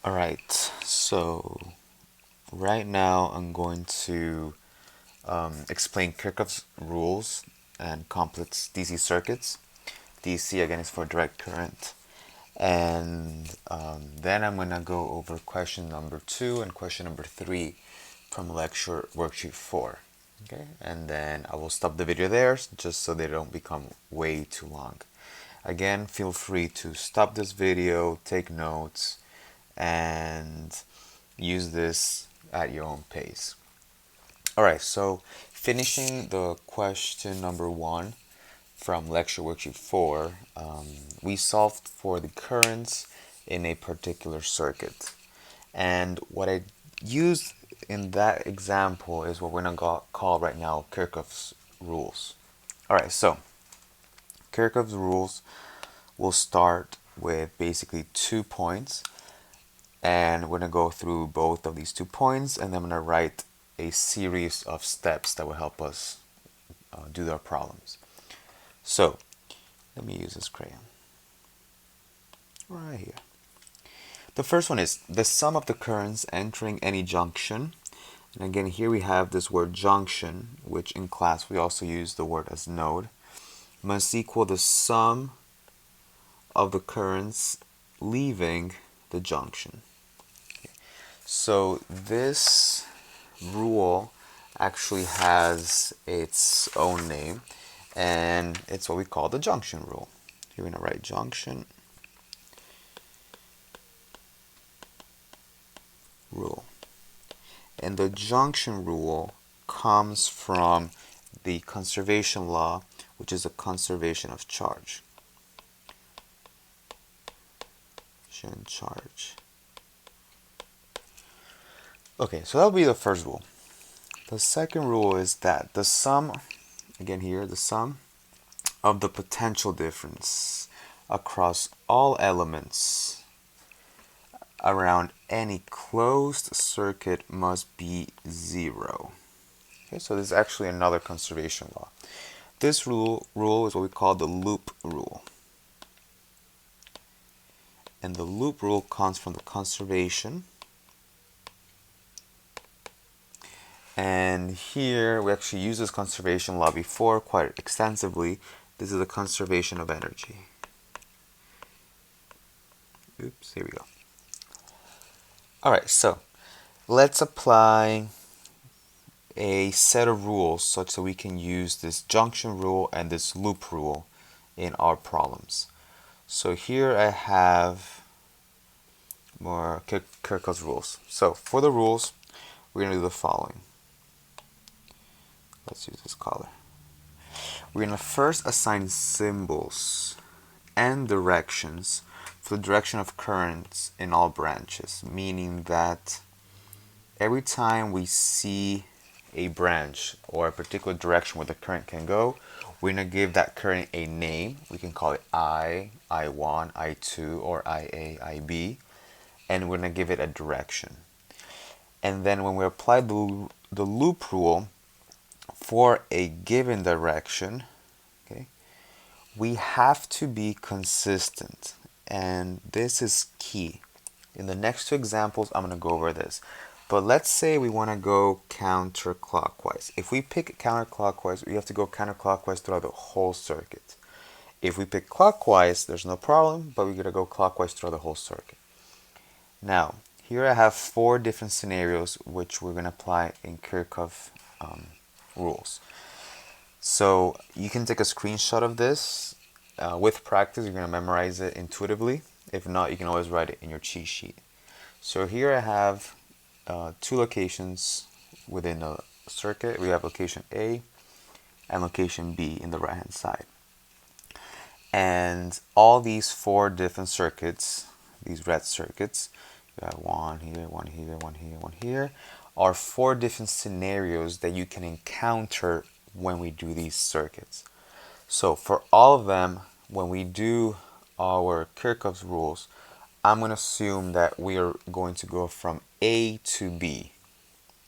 Alright, so right now I'm going to explain Kirchhoff's rules and complex DC circuits. DC again is for direct current. And then I'm going to go over question number 2 and question number 3 from lecture worksheet 4. Okay, and then I will stop the video there just so they don't become way too long. Again, feel free to stop this video, take notes, and use this at your own pace. Alright, so finishing the question number 1 from lecture worksheet 4, we solved for the currents in a particular circuit. And what I used in that example is what we're going to call right now Kirchhoff's rules. Alright, so Kirchhoff's rules will start with basically 2 points, and we're going to go through both of these 2 points, and then I'm going to write a series of steps that will help us do our problems. So let me use this crayon right here. The first one is the sum of the currents entering any junction. And again, here we have this word junction, which in class we also use the word as node, must equal the sum of the currents leaving the junction. Okay. So this rule actually has its own name, and it's what we call the junction rule. You're going to write junction rule. And the junction rule comes from the conservation law, which is a conservation of charge. Charge. Okay, so that'll be the first rule. The second rule is that the sum, again here, the sum of the potential difference across all elements around any closed circuit must be 0. Okay, so this is actually another conservation law. This rule is what we call the loop rule. And the loop rule comes from the conservation. And here we actually used this conservation law before quite extensively. This is the conservation of energy. Oops, here we go. Alright, so let's apply a set of rules such that we can use this junction rule and this loop rule in our problems. So here I have more Kirchhoff's rules. So for the rules, we're going to do the following. Let's use this color. We're going to first assign symbols and directions for the direction of currents in all branches, meaning that every time we see a branch or a particular direction where the current can go, we're going to give that current a name. We can call it I, I1, I2, or IA, IB, and we're going to give it a direction. And then when we apply the loop rule for a given direction, okay, we have to be consistent, and this is key. In the next 2 examples, I'm going to go over this. But let's say we want to go counterclockwise. If we pick counterclockwise, we have to go counterclockwise throughout the whole circuit. If we pick clockwise, there's no problem, but we're going to go clockwise throughout the whole circuit. Now, here I have 4 different scenarios which we're going to apply in Kirchhoff rules. So you can take a screenshot of this. With practice, you're going to memorize it intuitively. If not, you can always write it in your cheat sheet. So here I have 2 locations within a circuit. We have location A and location B in the right hand side. And all these 4 different circuits, these red circuits, you have one here, one here, one here, one here, are 4 different scenarios that you can encounter when we do these circuits. So for all of them, when we do our Kirchhoff's rules, I'm going to assume that we are going to go from A to B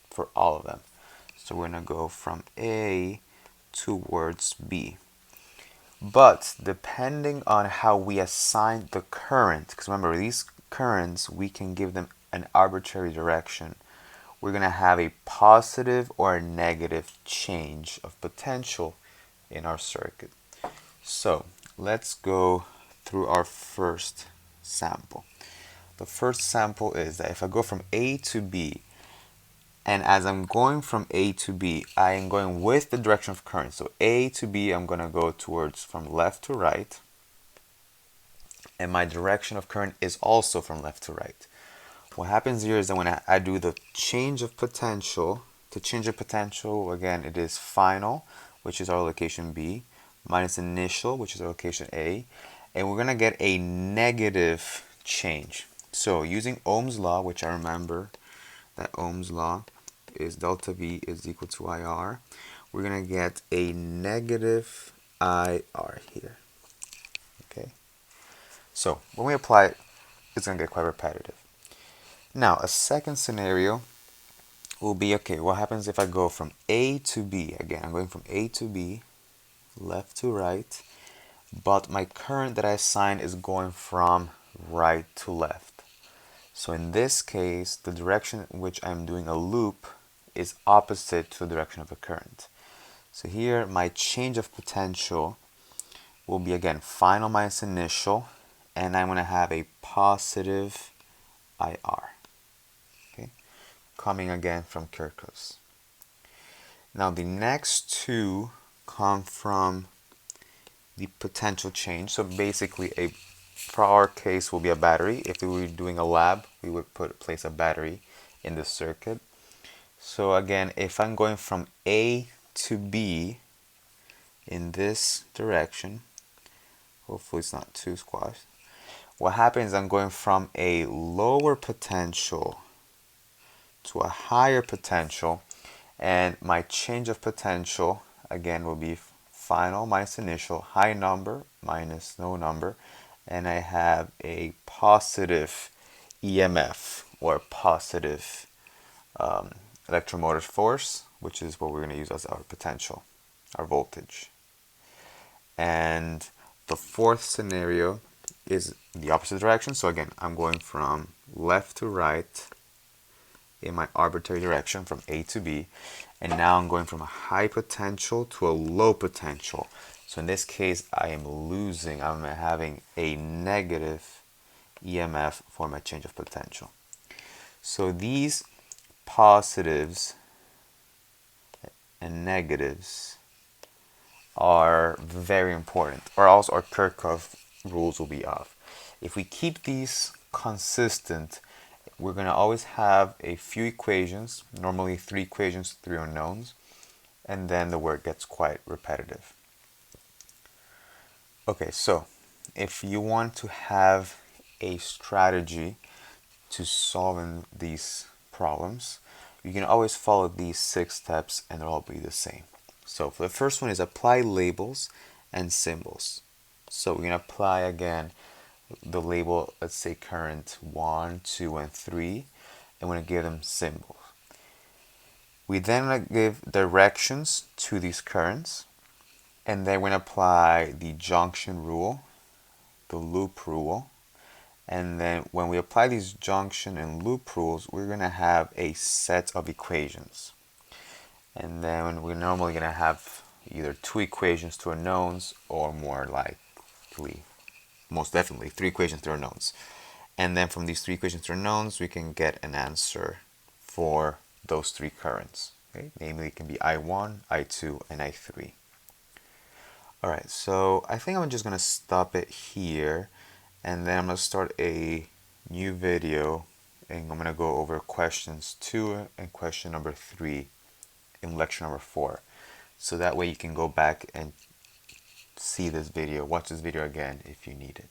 for all of them. So we're going to go from A towards B. But depending on how we assign the current, because remember these currents, we can give them an arbitrary direction. We're going to have a positive or a negative change of potential in our circuit. So let's go through our first sample. The first sample is that if I go from A to B, and as I'm going from A to B, I am going with the direction of current. So A to B, I'm going to go towards from left to right. And my direction of current is also from left to right. What happens here is that when I do the change of potential, to change the potential, again, it is final, which is our location B, minus initial, which is our location A, and we're going to get a negative change. So using Ohm's law, which I remember that Ohm's law is delta V is equal to IR, we're going to get a negative IR here. Okay. So when we apply it, it's going to get quite repetitive. Now, a second scenario will be, okay, what happens if I go from A to B? Again, I'm going from A to B, left to right, but my current that I assigned is going from right to left. So in this case, the direction in which I'm doing a loop is opposite to the direction of the current. So here, my change of potential will be, again, final minus initial, and I'm going to have a positive IR. Okay, coming again from Kirchhoff's. Now the next two come from the potential change. So basically, for our case, will be a battery. If we were doing a lab, we would place a battery in the circuit. So again, if I'm going from A to B in this direction, hopefully it's not too squashed. What happens, I'm going from a lower potential to a higher potential, and my change of potential again will be final minus initial, high number minus no number, and I have a positive EMF, or positive electromotive force, which is what we're going to use as our potential, our voltage. And the fourth scenario is the opposite direction. So again, I'm going from left to right in my arbitrary direction from A to B, and now I'm going from a high potential to a low potential. So in this case, I'm having a negative EMF for my change of potential. So these positives and negatives are very important, or else our Kirchhoff rules will be off. If we keep these consistent, we're going to always have a few equations, normally 3 equations, 3 unknowns, and then the work gets quite repetitive. Okay, so if you want to have a strategy to solving these problems, you can always follow these 6 steps and they'll all be the same. So for the first one is apply labels and symbols. So we're going to apply again the label, let's say current 1, 2, and 3, and we're going to give them symbols. We then give directions to these currents, and then we're going to apply the junction rule, the loop rule, and then when we apply these junction and loop rules, we're going to have a set of equations. And then we're normally going to have either 2 equations, 2 unknowns, or more likely, most definitely, 3 equations, 3 unknowns. And then from these 3 equations, 3 unknowns, we can get an answer for those 3 currents. Okay? Namely, it can be I1, I2, and I3. Alright, so I think I'm just going to stop it here, and then I'm going to start a new video, and I'm going to go over questions 2 and question number 3 in lecture number 4. So that way you can go back and see this video, watch this video again if you need it.